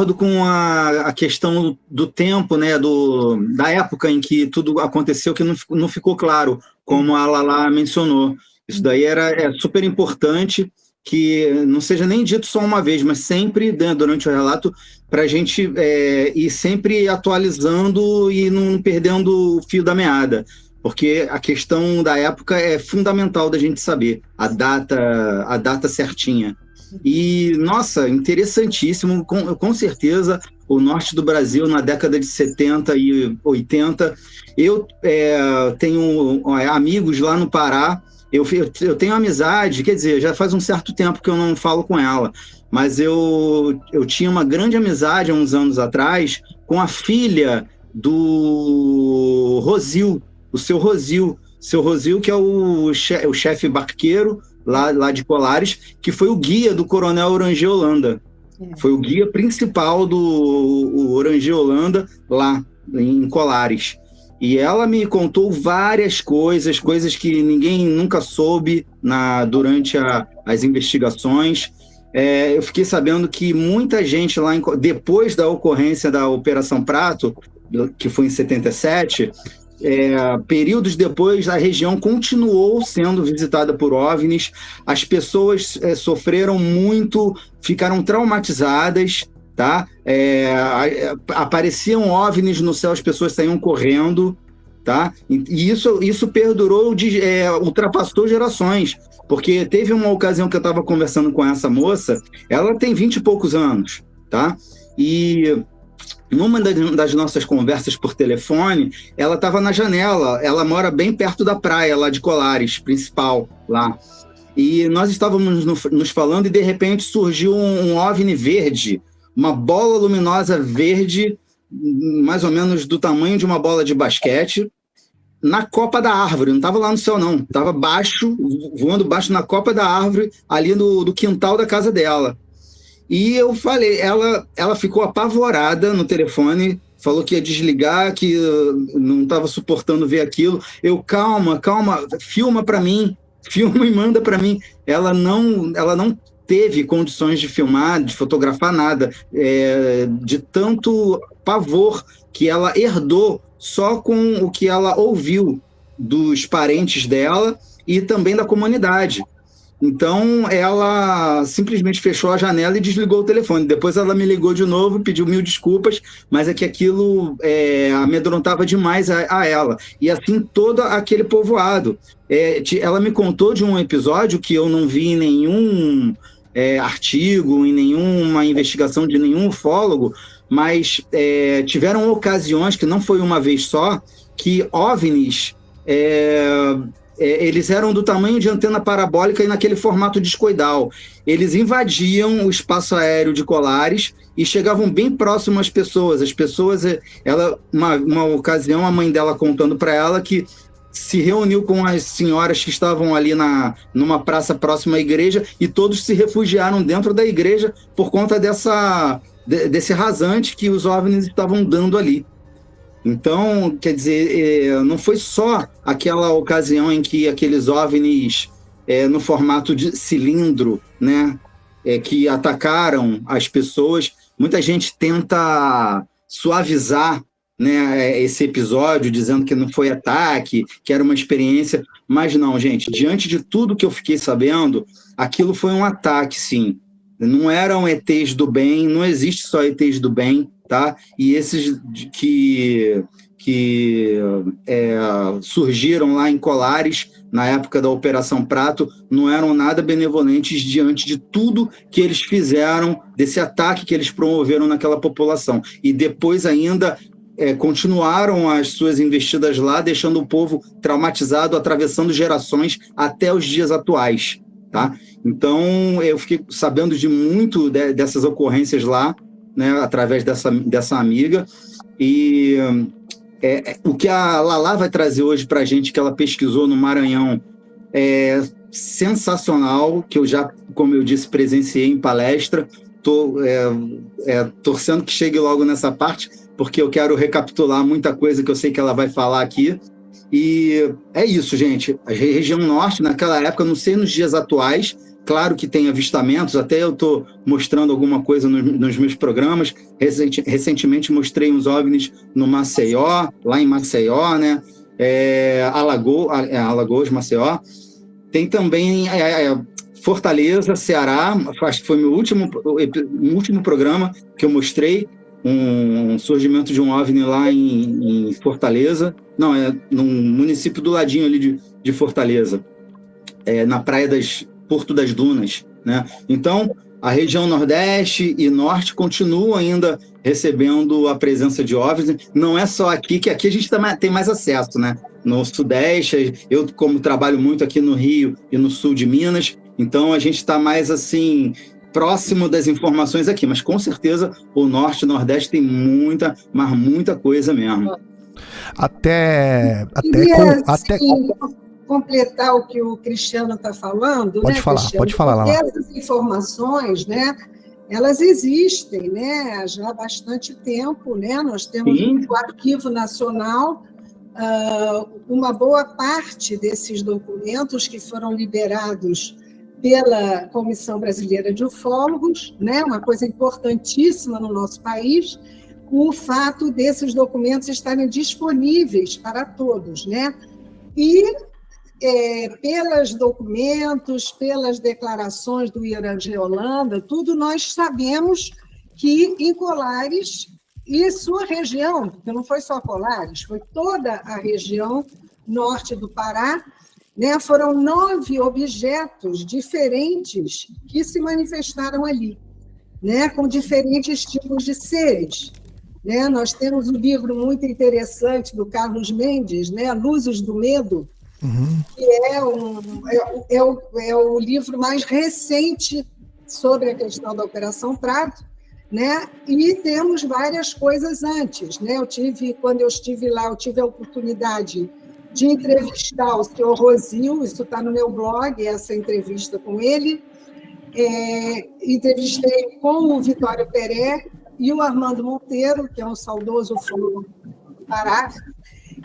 concordo com a questão do tempo, né, da época em que tudo aconteceu, que não ficou claro, como a Lala mencionou. Isso daí é super importante, que não seja nem dito só uma vez, mas sempre, né, durante o relato, para a gente ir sempre atualizando e não perdendo o fio da meada. Porque a questão da época é fundamental da gente saber a data certinha. E, nossa, interessantíssimo, com certeza, o norte do Brasil, na década de 70 e 80. Eu tenho amigos lá no Pará, eu tenho amizade, quer dizer, já faz um certo tempo que eu não falo com ela, mas eu tinha uma grande amizade há uns anos atrás com a filha do Rosil, o seu Rosil, que é o chefe barqueiro lá de Colares, que foi o guia do Coronel Orangê Holanda. Foi o guia principal do Orangê Holanda lá em Colares. E ela me contou várias coisas que ninguém nunca soube durante as investigações. Eu fiquei sabendo que muita gente lá, depois da ocorrência da Operação Prato, que foi em 77, períodos depois, a região continuou sendo visitada por OVNIs, as pessoas sofreram muito, ficaram traumatizadas, tá? Apareciam OVNIs no céu, as pessoas saíam correndo, tá? E isso perdurou, ultrapassou gerações, porque teve uma ocasião que eu estava conversando com essa moça, ela tem 20 e poucos anos, tá? E numa das nossas conversas por telefone, ela estava na janela, ela mora bem perto da praia, lá de Colares, principal, lá. E nós estávamos nos falando e, de repente, surgiu um OVNI verde, uma bola luminosa verde, mais ou menos do tamanho de uma bola de basquete, na copa da árvore, não estava lá no céu, não. Estava voando baixo na copa da árvore, ali do quintal da casa dela. E eu falei, ela ficou apavorada no telefone, falou que ia desligar, que não estava suportando ver aquilo. Eu, calma, filma para mim, filma e manda para mim. Ela não teve condições de filmar, de fotografar nada, de tanto pavor que ela herdou só com o que ela ouviu dos parentes dela e também da comunidade. Então, ela simplesmente fechou a janela e desligou o telefone. Depois ela me ligou de novo, pediu 1000 desculpas, mas é que aquilo amedrontava demais a ela. E assim, todo aquele povoado. Ela me contou de um episódio que eu não vi em nenhum artigo, em nenhuma investigação de nenhum ufólogo, mas tiveram ocasiões, que não foi uma vez só, que OVNIs... eles eram do tamanho de antena parabólica e naquele formato discoidal. Eles invadiam o espaço aéreo de Colares e chegavam bem próximo às pessoas. As pessoas, uma ocasião, a mãe dela contando para ela que se reuniu com as senhoras que estavam ali numa praça próxima à igreja e todos se refugiaram dentro da igreja por conta desse rasante que os OVNIs estavam dando ali. Então, quer dizer, não foi só aquela ocasião em que aqueles OVNIs no formato de cilindro, né, que atacaram as pessoas. Muita gente tenta suavizar, né, esse episódio, dizendo que não foi ataque, que era uma experiência, mas não, gente, diante de tudo que eu fiquei sabendo, aquilo foi um ataque, sim. Não eram ETs do bem, não existe só ETs do bem, tá? E esses que surgiram lá em Colares, na época da Operação Prato, não eram nada benevolentes diante de tudo que eles fizeram, desse ataque que eles promoveram naquela população. E depois ainda continuaram as suas investidas lá, deixando o povo traumatizado, atravessando gerações até os dias atuais, tá? Então, eu fiquei sabendo de muito dessas ocorrências lá, né, através dessa amiga, e o que a Lala vai trazer hoje para a gente, que ela pesquisou no Maranhão, é sensacional, que eu já, como eu disse, presenciei em palestra. Estou torcendo que chegue logo nessa parte, porque eu quero recapitular muita coisa que eu sei que ela vai falar aqui. E é isso, gente. A região norte, naquela época, não sei nos dias atuais, Claro que tem avistamentos, até eu estou mostrando alguma coisa nos meus programas. Recentemente mostrei uns OVNIs no Maceió, lá em Maceió, né? Alagoas, Maceió. Tem também Fortaleza, Ceará, acho que foi meu último programa que eu mostrei, um surgimento de um OVNI lá em Fortaleza. Não, no município do ladinho ali de Fortaleza, na praia Porto das Dunas, né? Então, a região Nordeste e Norte continuam ainda recebendo a presença de OVNIs. Não é só aqui, que aqui a gente tem mais acesso, né? No Sudeste, eu como trabalho muito aqui no Rio e no Sul de Minas, então a gente está mais assim próximo das informações aqui, mas com certeza o Norte e Nordeste tem muita, mas muita coisa mesmo. Até completar o que o Cristiano está falando, pode falar, Cristiano? Pode falar lá. Porque essas informações, né, elas existem, né, já há bastante tempo, né? Nós temos o Arquivo Nacional, uma boa parte desses documentos que foram liberados pela Comissão Brasileira de Ufólogos, né, uma coisa importantíssima no nosso país, o fato desses documentos estarem disponíveis para todos, né? E pelos documentos, pelas declarações do Irangê Holanda, tudo nós sabemos que em Colares e sua região, porque não foi só Colares, foi toda a região norte do Pará, né, foram 9 objetos diferentes que se manifestaram ali, né, com diferentes tipos de seres. Né? Nós temos um livro muito interessante do Carlos Mendes, né, Luzes do Medo, que é o livro mais recente sobre a questão da Operação Prato, né? E temos várias coisas antes, né? Quando eu estive lá, eu tive a oportunidade de entrevistar o senhor Rosil, isso está no meu blog, essa entrevista com ele. Entrevistei com o Vitório Peré e o Armando Monteiro, que é um saudoso ufólogo do Pará.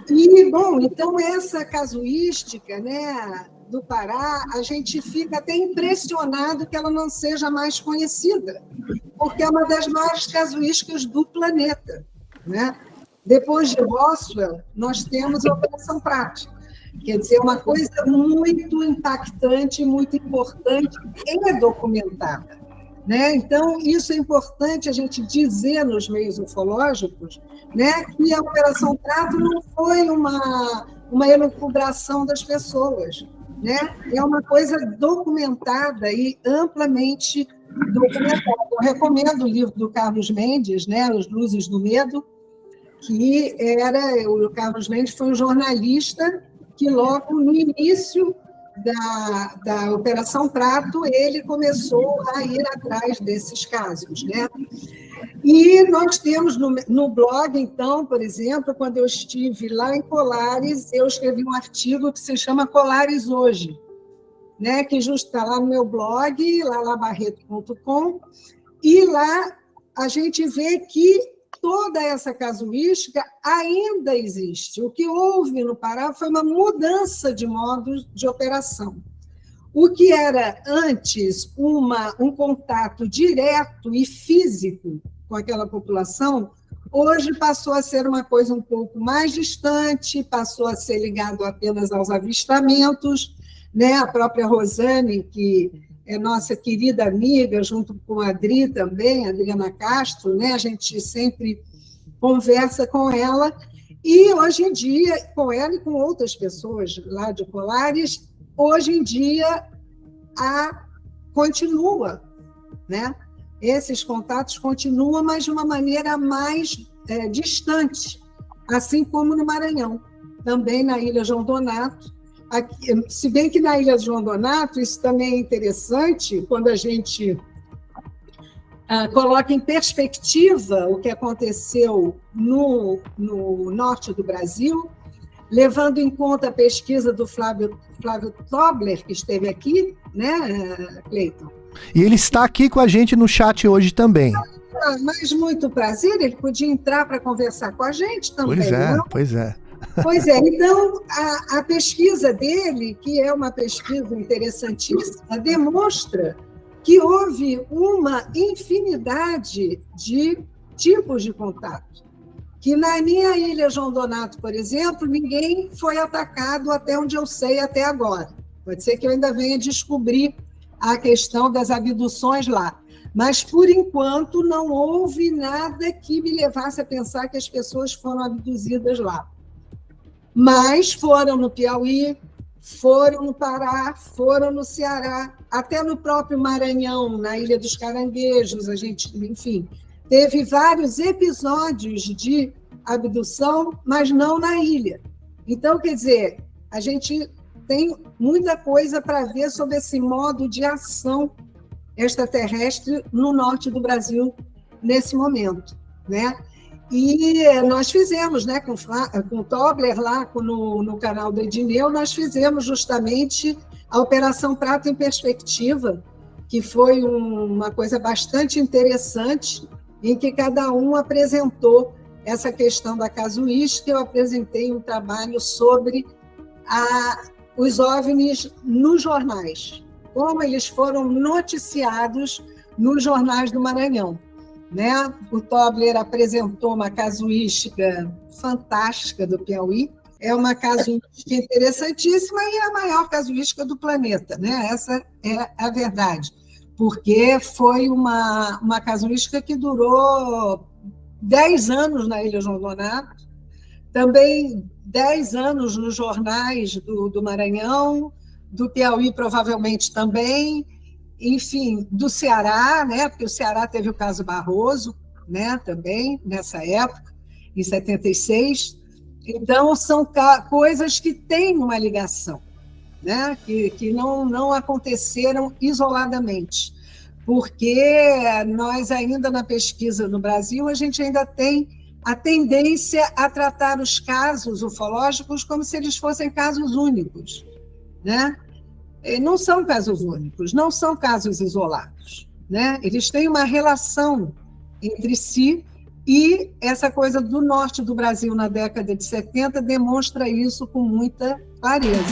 E, bom, então essa casuística, né, do Pará, a gente fica até impressionado que ela não seja mais conhecida, porque é uma das maiores casuísticas do planeta, né? Depois de Roswell, nós temos a Operação Prato. Quer dizer, uma coisa muito impactante, muito importante e documentada. Né? Então, isso é importante a gente dizer nos meios ufológicos, né, que a Operação Prato não foi uma elucubração das pessoas. Né? É uma coisa documentada e amplamente documentada. Eu recomendo o livro do Carlos Mendes, né, As Luzes do Medo, que o Carlos Mendes foi um jornalista que logo no início da Operação Prato, ele começou a ir atrás desses casos, né? E nós temos no blog, então, por exemplo, quando eu estive lá em Colares, eu escrevi um artigo que se chama Colares Hoje, né? Que justo está lá no meu blog, lalabarreto.com, e lá a gente vê que toda essa casuística ainda existe. O que houve no Pará foi uma mudança de modos de operação. O que era antes um contato direto e físico com aquela população, hoje passou a ser uma coisa um pouco mais distante, passou a ser ligado apenas aos avistamentos, né? A própria Rosane, que é nossa querida amiga, junto com a Adri também, a Adriana Castro, né? A gente sempre conversa com ela, e hoje em dia, com ela e com outras pessoas lá de Colares, hoje em dia continua, né? Esses contatos continuam, mas de uma maneira mais distante, assim como no Maranhão, também na Ilha João Donato. Aqui, se bem que na Ilha João Donato, isso também é interessante, quando a gente coloca em perspectiva o que aconteceu no norte do Brasil, levando em conta a pesquisa do Flávio Tobler, que esteve aqui, né, Cleiton? E ele está aqui com a gente no chat hoje também. Mas muito prazer, ele podia entrar para conversar com a gente também. Pois é, não? pois é. Pois é, então a pesquisa dele, que é uma pesquisa interessantíssima, demonstra que houve uma infinidade de tipos de contato. Que na minha ilha João Donato, por exemplo, ninguém foi atacado até onde eu sei até agora. Pode ser que eu ainda venha descobrir a questão das abduções lá. Mas, por enquanto, não houve nada que me levasse a pensar que as pessoas foram abduzidas lá. Mas foram no Piauí, foram no Pará, foram no Ceará, até no próprio Maranhão, na Ilha dos Caranguejos, a gente, enfim, teve vários episódios de abdução, mas não na ilha. Então, quer dizer, a gente tem muita coisa para ver sobre esse modo de ação extraterrestre no norte do Brasil nesse momento, né? E nós fizemos, né, com o Tobler lá no canal do Edineu, nós fizemos justamente a Operação Prato em Perspectiva, que foi uma coisa bastante interessante, em que cada um apresentou essa questão da casuística. Eu apresentei um trabalho sobre os OVNIs nos jornais, como eles foram noticiados nos jornais do Maranhão. Né? O Tobler apresentou uma casuística fantástica do Piauí, é uma casuística interessantíssima e a maior casuística do planeta, né? Essa é a verdade, porque foi uma casuística que durou 10 anos na Ilha João Donato, também 10 anos nos jornais do Maranhão, do Piauí provavelmente também, enfim, do Ceará, né? Porque o Ceará teve o caso Barroso, né? Também nessa época, em 76. Então, são coisas que têm uma ligação, né? Que não aconteceram isoladamente, porque nós ainda na pesquisa no Brasil, a gente ainda tem a tendência a tratar os casos ufológicos como se eles fossem casos únicos, né? Não são casos únicos, não são casos isolados, né? Eles têm uma relação entre si e essa coisa do norte do Brasil na década de 70 demonstra isso com muita clareza.